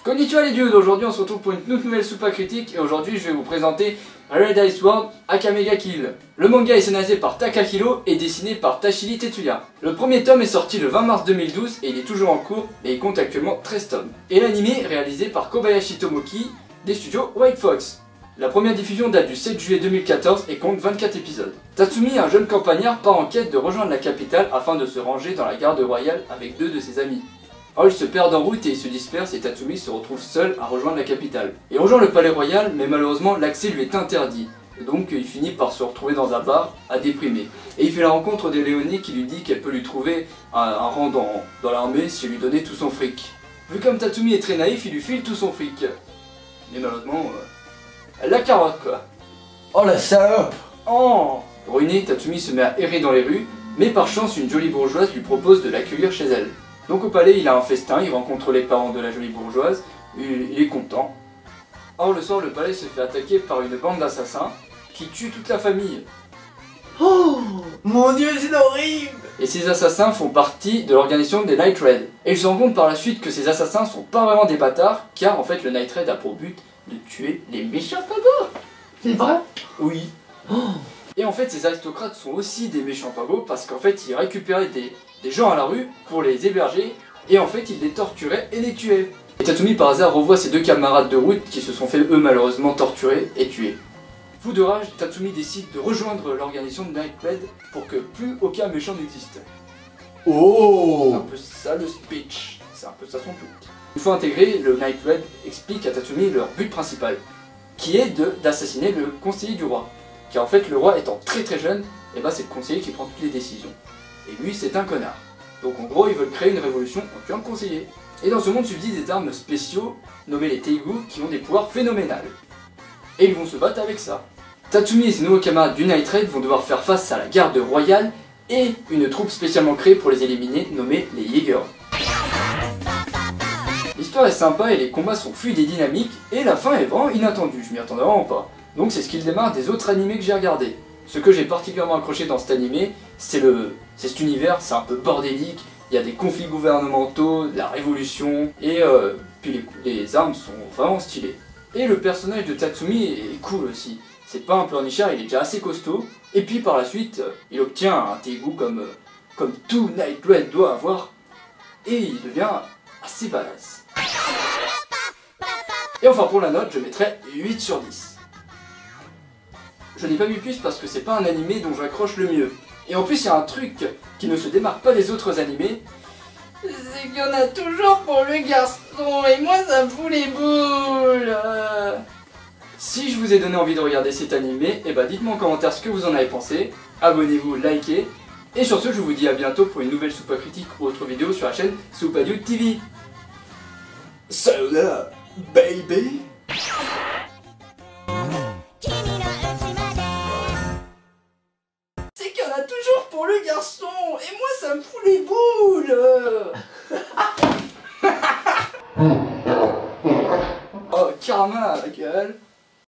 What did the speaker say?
Konnichiwa les dudes, aujourd'hui on se retrouve pour une toute nouvelle Super Critique et aujourd'hui je vais vous présenter Paradise World Akamega Kill. Le manga est scénarisé par Takahiro et dessiné par Tashiri Tetsuya. Le premier tome est sorti le 20 mars 2012 et il est toujours en cours et il compte actuellement 13 tomes. Et l'anime est réalisé par Kobayashi Tomoki des studios White Fox. La première diffusion date du 7 juillet 2014 et compte 24 épisodes. Tatsumi, un jeune campagnard, part en quête de rejoindre la capitale afin de se ranger dans la garde royale avec deux de ses amis. Or ils se perdent en route et ils se dispersent et Tatsumi se retrouve seul à rejoindre la capitale. Il rejoint le palais royal mais malheureusement l'accès lui est interdit. Et donc il finit par se retrouver dans un bar à déprimer. Et il fait la rencontre de Léonie qui lui dit qu'elle peut lui trouver un rang dans l'armée si elle lui donnait tout son fric. Vu comme Tatsumi est très naïf, il lui file tout son fric. Mais malheureusement, la carotte quoi. Oh la salope! Oh! Ruiné, Tatsumi se met à errer dans les rues, mais par chance une jolie bourgeoise lui propose de l'accueillir chez elle. Donc au palais il a un festin, il rencontre les parents de la jolie bourgeoise, il est content. Or le soir le palais se fait attaquer par une bande d'assassins qui tue toute la famille. Oh mon dieu, c'est horrible! Et ces assassins font partie de l'organisation des Night Raid. Et ils se rendent compte par la suite que ces assassins sont pas vraiment des bâtards, car en fait le Night Raid a pour but de tuer les méchants pagos. C'est vrai? Oui. Oh. Et en fait ces aristocrates sont aussi des méchants pagos parce qu'en fait ils récupéraient des gens à la rue pour les héberger et en fait ils les torturaient et les tuaient. Et Tatsumi par hasard revoit ses deux camarades de route qui se sont fait eux malheureusement torturer et tuer. Fou de rage, Tatsumi décide de rejoindre l'organisation de Night Raid pour que plus aucun méchant n'existe. Oh! C'est un peu ça le speech, c'est un peu ça son but. Une fois intégré, le Night Raid explique à Tatsumi leur but principal, qui est d'assassiner le conseiller du roi. Car en fait le roi étant très jeune, et bah c'est le conseiller qui prend toutes les décisions. Et lui c'est un connard. Donc en gros ils veulent créer une révolution en tuant le conseiller. Et dans ce monde subsistent des armes spéciaux, nommés les Teigu, qui ont des pouvoirs phénoménals. Et ils vont se battre avec ça. Tatsumi et ses nouveaux camarades du Night Raid vont devoir faire face à la garde royale et une troupe spécialement créée pour les éliminer, nommée les Jaegers. L'histoire est sympa et les combats sont fluides et dynamiques, et la fin est vraiment inattendue, je m'y attendais vraiment pas. Donc c'est ce qui le démarre des autres animés que j'ai regardés. Ce que j'ai particulièrement accroché dans cet animé, c'est cet univers, c'est un peu bordélique, il y a des conflits gouvernementaux, de la révolution, et puis les armes sont vraiment stylées. Et le personnage de Tatsumi est cool aussi. C'est pas un pleurnichard, il est déjà assez costaud, et puis par la suite, il obtient un Teigu comme tout Night Raid doit avoir, et il devient assez badass. Et enfin pour la note, je mettrai 8 sur 10. Je n'ai pas mis plus parce que c'est pas un animé dont j'accroche le mieux. Et en plus il y a un truc qui ne se démarque pas des autres animés, c'est qu'il y en a toujours pour le garçon, et moi ça me fout les boules. Si je vous ai donné envie de regarder cet animé, et bah dites-moi en commentaire ce que vous en avez pensé, abonnez-vous, likez, et sur ce je vous dis à bientôt pour une nouvelle Super Critique ou autre vidéo sur la chaîne Supadiu TV. Sayonara, baby! C'est qu'il y en a toujours pour le garçon, et moi ça me fout les boules. Oh, karma, la gueule.